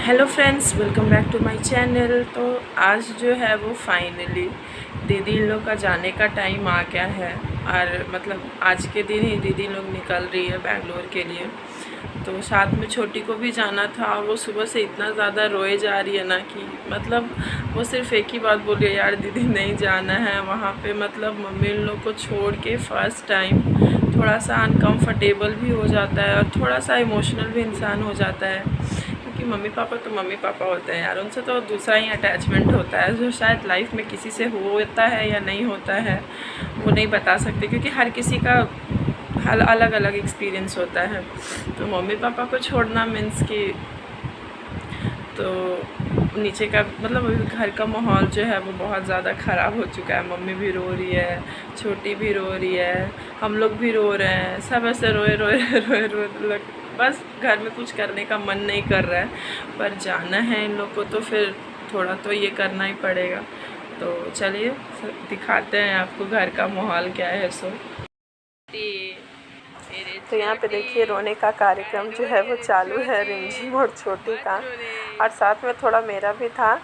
Hello friends, welcome back to my channel. तो आज जो है वो फाइनली दीदी इन लोग का जाने का टाइम आ गया है। और मतलब आज के दिन ही दीदी लोग निकल रही है बेंगलोर के लिए। तो साथ में छोटी को भी जाना था और वो सुबह से इतना ज़्यादा रोए जा रही है ना कि मतलब वो सिर्फ एक ही बात बोल रही है, यार दीदी नहीं जाना है वहाँ पे। मतलब मम्मी इन लोग को छोड़ के फ़र्स्ट टाइम थोड़ा सा अनकंफर्टेबल भी हो जाता है और थोड़ा सा इमोशनल भी इंसान हो जाता है, क्योंकि मम्मी पापा तो मम्मी पापा होते हैं यार, उनसे तो दूसरा ही अटैचमेंट होता है जो शायद लाइफ में किसी से होता है या नहीं होता है वो नहीं बता सकते, क्योंकि हर किसी का अलग अलग एक्सपीरियंस होता है। तो मम्मी पापा को छोड़ना मीन्स कि तो नीचे का मतलब अभी घर का माहौल जो है वो बहुत ज़्यादा ख़राब हो चुका है। मम्मी भी रो रही है, छोटी भी रो रही है, हम लोग भी रो रहे हैं, सब ऐसे रोए रोए रोए रोए बस घर में कुछ करने का मन नहीं कर रहा है। पर जाना है इन लोग को तो फिर थोड़ा तो ये करना ही पड़ेगा। तो चलिए दिखाते हैं आपको घर का माहौल क्या है। तो यहाँ पे देखिए रोने का कार्यक्रम जो है वो चालू है, रिमझिम और छोटी का, और साथ में थोड़ा मेरा भी था।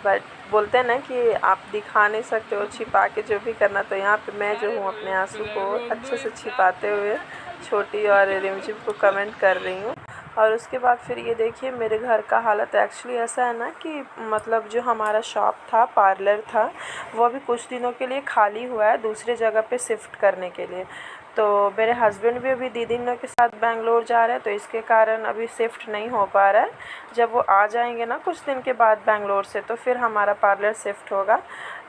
बट बोलते हैं ना कि आप दिखा नहीं सकते हो, छिपा के जो भी करना। तो यहाँ पे मैं जो हूँ अपने आंसू को अच्छे से छिपाते हुए छोटी और रिमझिम को कमेंट कर रही हूँ। और उसके बाद फिर ये देखिए मेरे घर का हालत एक्चुअली ऐसा है ना कि मतलब जो हमारा शॉप था, पार्लर था, वो अभी कुछ दिनों के लिए खाली हुआ है दूसरे जगह पे शिफ्ट करने के लिए। तो मेरे हस्बैंड भी अभी दीदी लोग के साथ बेंगलोर जा रहे हैं, तो इसके कारण अभी शिफ्ट नहीं हो पा रहा है। जब वो आ जाएंगे ना कुछ दिन के बाद बेंगलोर से, तो फिर हमारा पार्लर शिफ्ट होगा।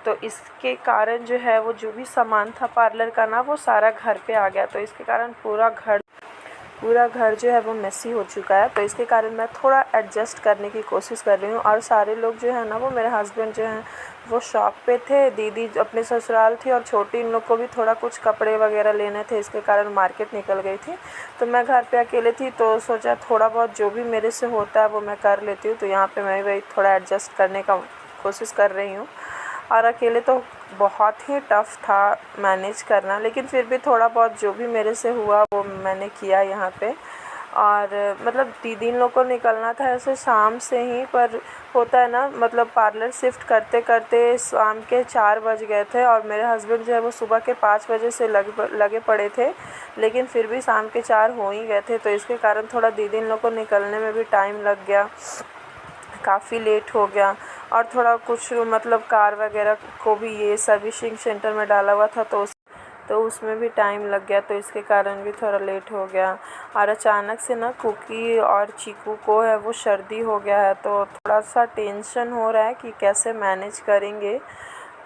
तो इसके कारण जो है वो जो भी सामान था पार्लर का ना, वो सारा घर पे आ गया। तो इसके कारण पूरा घर जो है वो मेसी हो चुका है। तो इसके कारण मैं थोड़ा एडजस्ट करने की कोशिश कर रही हूँ। और सारे लोग जो है ना, वो मेरे हस्बैंड जो हैं वो शॉप पे थे, दीदी अपने ससुराल थी, और छोटी इन लोग को भी थोड़ा कुछ कपड़े वगैरह लेने थे, इसके कारण मार्केट निकल गई थी। तो मैं घर पे अकेले थी, तो सोचा थोड़ा बहुत जो भी मेरे से होता है वो मैं कर लेती हूँ। तो यहाँ पे मैं वही थोड़ा एडजस्ट करने का कोशिश कर रही हूँ। और अकेले तो बहुत ही टफ़ था मैनेज करना, लेकिन फिर भी थोड़ा बहुत जो भी मेरे से हुआ वो मैंने किया यहाँ पे। और मतलब दीदी लोग को निकलना था ऐसे शाम से ही, पर होता है ना मतलब पार्लर शिफ्ट करते करते शाम के 4 बज गए थे, और मेरे हस्बैंड जो है वो सुबह के 5 बजे से लगे पड़े थे, लेकिन फिर भी शाम के 4 हो ही गए थे। तो इसके कारण थोड़ा दीदी लोग को निकलने में भी टाइम लग गया, काफ़ी लेट हो गया। और थोड़ा कुछ मतलब कार वगैरह को भी ये सर्विसिंग सेंटर में डाला हुआ था, तो उसमें भी टाइम लग गया। तो इसके कारण भी थोड़ा लेट हो गया। और अचानक से ना कुकी और चीकू को है वो सर्दी हो गया है, तो थोड़ा सा टेंशन हो रहा है कि कैसे मैनेज करेंगे।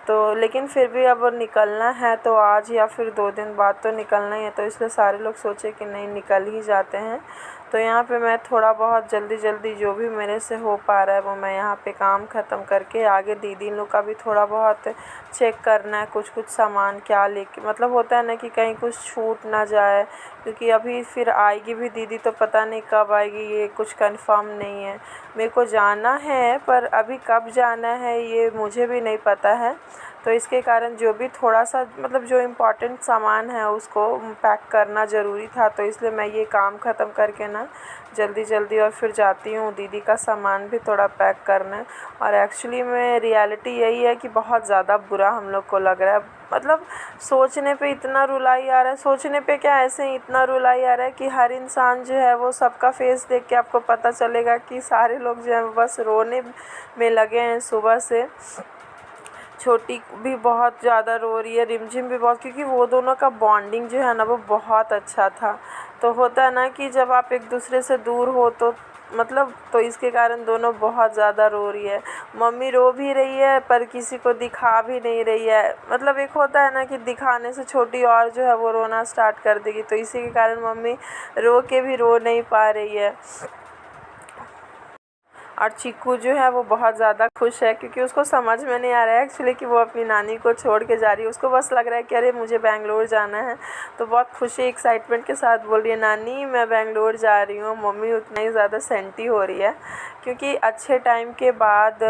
तो लेकिन फिर भी अब निकलना है तो आज या फिर 2 दिन बाद तो निकलना ही है। तो इसलिए सारे लोग सोचे कि नहीं निकल ही जाते हैं। तो यहाँ पे मैं थोड़ा बहुत जल्दी जल्दी जो भी मेरे से हो पा रहा है वो मैं यहाँ पे काम ख़त्म करके आगे दीदी लोग का भी थोड़ा बहुत चेक करना है, कुछ कुछ सामान क्या लेके, मतलब होता है ना कि कहीं कुछ छूट ना जाए, क्योंकि अभी फिर आएगी भी दीदी तो पता नहीं कब आएगी, ये कुछ कंफर्म नहीं है। मेरे को जाना है पर अभी कब जाना है ये मुझे भी नहीं पता है। तो इसके कारण जो भी थोड़ा सा मतलब जो इम्पोर्टेंट सामान है उसको पैक करना ज़रूरी था। तो इसलिए मैं ये काम ख़त्म करके ना जल्दी जल्दी और फिर जाती हूँ दीदी का सामान भी थोड़ा पैक करना। और एक्चुअली में रियलिटी यही है कि बहुत ज़्यादा बुरा हम लोग को लग रहा है। मतलब सोचने पे इतना रुलाई आ रहा है, सोचने पे क्या ऐसे ही इतना रुलाई आ रहा है कि हर इंसान जो है वो सबका फेस देख के आपको पता चलेगा कि सारे लोग जो हैं बस रोने में लगे हैं सुबह से। छोटी भी बहुत ज़्यादा रो रही है, रिमझिम भी बहुत, क्योंकि वो दोनों का बॉन्डिंग जो है ना वो बहुत अच्छा था। तो होता है ना कि जब आप एक दूसरे से दूर हो तो मतलब तो इसके कारण दोनों बहुत ज़्यादा रो रही है। मम्मी रो भी रही है पर किसी को दिखा भी नहीं रही है। मतलब एक होता है ना कि दिखाने से छोटी और जो है वो रोना स्टार्ट कर देगी, तो इसी के कारण मम्मी रो के भी रो नहीं पा रही है। और चीकू जो है वो बहुत ज़्यादा खुश है, क्योंकि उसको समझ में नहीं आ रहा है एक्चुअली कि वो अपनी नानी को छोड़ के जा रही है। उसको बस लग रहा है कि अरे मुझे बेंगलोर जाना है। तो बहुत खुशी एक्साइटमेंट के साथ बोल रही है, नानी मैं बेंगलोर जा रही हूँ। मम्मी उतना ही ज़्यादा सेंटी हो रही है, क्योंकि अच्छे टाइम के बाद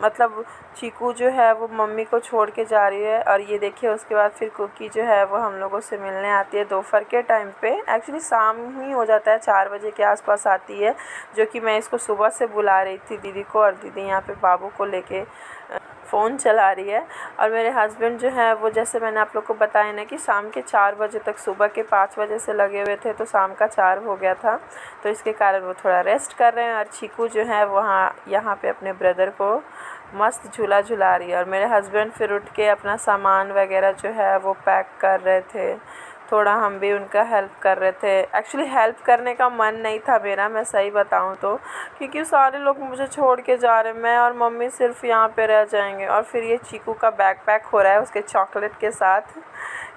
मतलब चीकू जो है वो मम्मी को छोड़ के जा रही है। और ये देखिए उसके बाद फिर कुकी जो है वो हम लोगों से मिलने आती है दोपहर के टाइम पे। एक्चुअली शाम ही हो जाता है, 4 बजे के आसपास आती है, जो कि मैं इसको सुबह से बुला रही थी दीदी को, और दीदी यहाँ पे बाबू को लेके फ़ोन चला रही है। और मेरे हस्बैंड जो है वो, जैसे मैंने आप लोग को बताया ना कि शाम के 4 बजे तक, सुबह के 5 बजे से लगे हुए थे, तो शाम का 4 हो गया था, तो इसके कारण वो थोड़ा रेस्ट कर रहे हैं। और चीकू जो है वहाँ यहाँ पे अपने ब्रदर को मस्त झूला झुला रही है। और मेरे हस्बैंड फिर उठ के अपना सामान वगैरह जो है वो पैक कर रहे थे, थोड़ा हम भी उनका हेल्प कर रहे थे। एक्चुअली हेल्प करने का मन नहीं था मेरा, मैं सही बताऊं तो, क्योंकि सारे लोग मुझे छोड़ के जा रहे हैं, मैं और मम्मी सिर्फ यहाँ पे रह जाएंगे। और फिर ये चीकू का बैग पैक हो रहा है उसके चॉकलेट के साथ,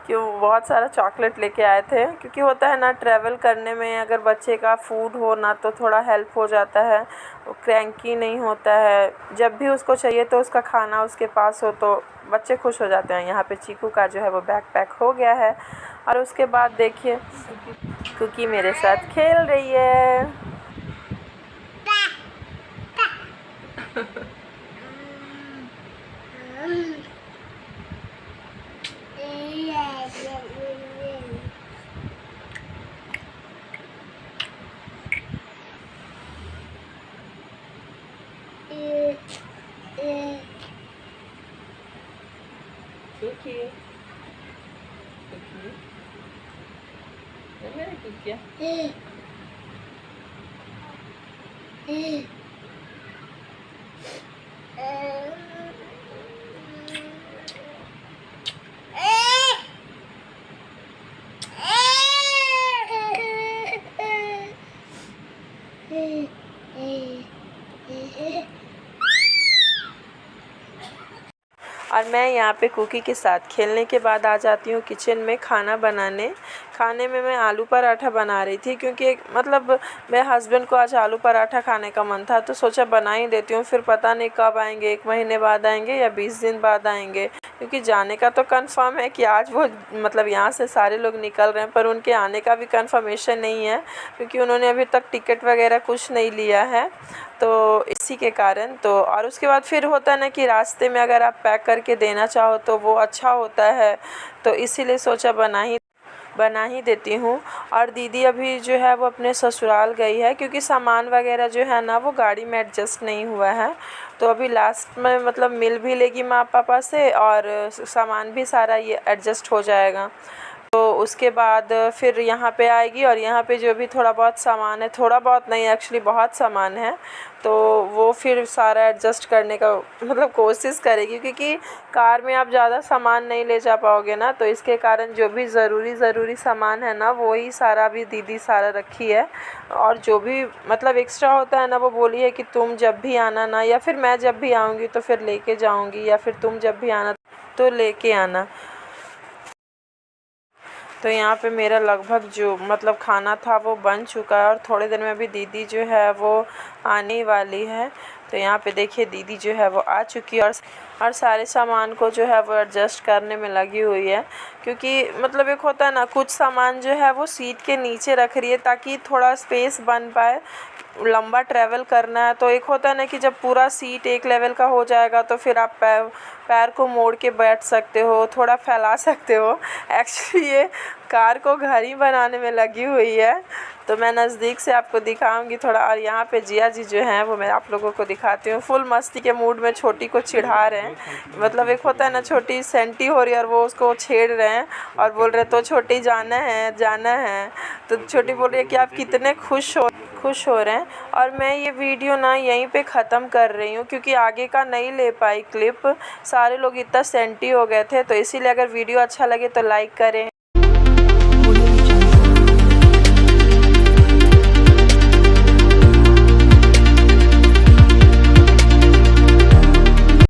क्यों बहुत सारा चॉकलेट लेके आए थे। क्योंकि होता है ना ट्रैवल करने में अगर बच्चे का फूड हो ना तो थोड़ा हेल्प हो जाता है, वो क्रैंकी नहीं होता है, जब भी उसको चाहिए तो उसका खाना उसके पास हो तो बच्चे खुश हो जाते हैं। यहाँ पे चीकू का जो है वो बैग पैक हो गया है। और उसके बाद देखिए कुकी मेरे साथ खेल रही है। कुकी कुकी मेरे कुकिया और मैं यहाँ पे कुकी के साथ खेलने के बाद आ जाती हूँ किचन में खाना बनाने। खाने में मैं आलू पराठा बना रही थी, क्योंकि मतलब मेरे हस्बैंड को आज आलू पराठा खाने का मन था, तो सोचा बना ही देती हूँ। फिर पता नहीं कब आएंगे, 1 महीने बाद आएंगे या 20 दिन बाद आएंगे, क्योंकि जाने का तो कंफर्म है कि आज वो मतलब यहाँ से सारे लोग निकल रहे हैं, पर उनके आने का भी कंफर्मेशन नहीं है, क्योंकि उन्होंने अभी तक टिकट वगैरह कुछ नहीं लिया है, तो इसी के कारण। तो और उसके बाद फिर होता है ना कि रास्ते में अगर आप पैक करके देना चाहो तो वो अच्छा होता है, तो इसीलिए सोचा बना ही देती हूँ। और दीदी अभी जो है वो अपने ससुराल गई है, क्योंकि सामान वगैरह जो है ना वो गाड़ी में एडजस्ट नहीं हुआ है, तो अभी लास्ट में मतलब मिल भी लेगी माँ पापा से, और सामान भी सारा ये एडजस्ट हो जाएगा। तो उसके बाद फिर यहाँ पे आएगी, और यहाँ पे जो भी थोड़ा बहुत सामान है, थोड़ा बहुत नहीं एक्चुअली बहुत सामान है, तो वो फिर सारा एडजस्ट करने का मतलब कोशिश करेगी, क्योंकि कार में आप ज़्यादा सामान नहीं ले जा पाओगे ना, तो इसके कारण जो भी ज़रूरी सामान है ना वही सारा भी दीदी सारा रखी है। और जो भी मतलब एक्स्ट्रा होता है ना वो बोली है कि तुम जब भी आना ना, या फिर मैं जब भी आऊँगी तो फिर लेके जाऊँगी, या फिर तुम जब भी आना तो लेके आना। तो यहाँ पे मेरा लगभग जो मतलब खाना था वो बन चुका है, और थोड़ी देर में भी दीदी जो है वो आने वाली है। तो यहाँ पे देखिए दीदी जो है वो आ चुकी है, और सारे सामान को जो है वो एडजस्ट करने में लगी हुई है, क्योंकि मतलब एक होता है ना कुछ सामान जो है वो सीट के नीचे रख रही है ताकि थोड़ा स्पेस बन पाए, लंबा ट्रैवल करना है। तो एक होता है ना कि जब पूरा सीट एक लेवल का हो जाएगा तो फिर आप पैर को मोड़ के बैठ सकते हो, थोड़ा फैला सकते हो। एक्चुअली ये कार को घर ही बनाने में लगी हुई है, तो मैं नज़दीक से आपको दिखाऊंगी थोड़ा। और यहाँ पे जिया जी जो हैं वो मैं आप लोगों को दिखाती हूँ, फुल मस्ती के मूड में छोटी को चिढ़ा रहे हैं। मतलब एक होता है ना छोटी सेंटी हो रही है और वो उसको छेड़ रहे हैं और बोल रहे तो छोटी जाना है, तो छोटी बोल रही है कि आप कितने खुश हो रहे हैं। और मैं ये वीडियो ना यहीं पे ख़त्म कर रही हूँ, क्योंकि आगे का नहीं ले पाई क्लिप, सारे लोग इतना सेंटी हो गए थे। तो इसीलिए अगर वीडियो अच्छा लगे तो लाइक करें।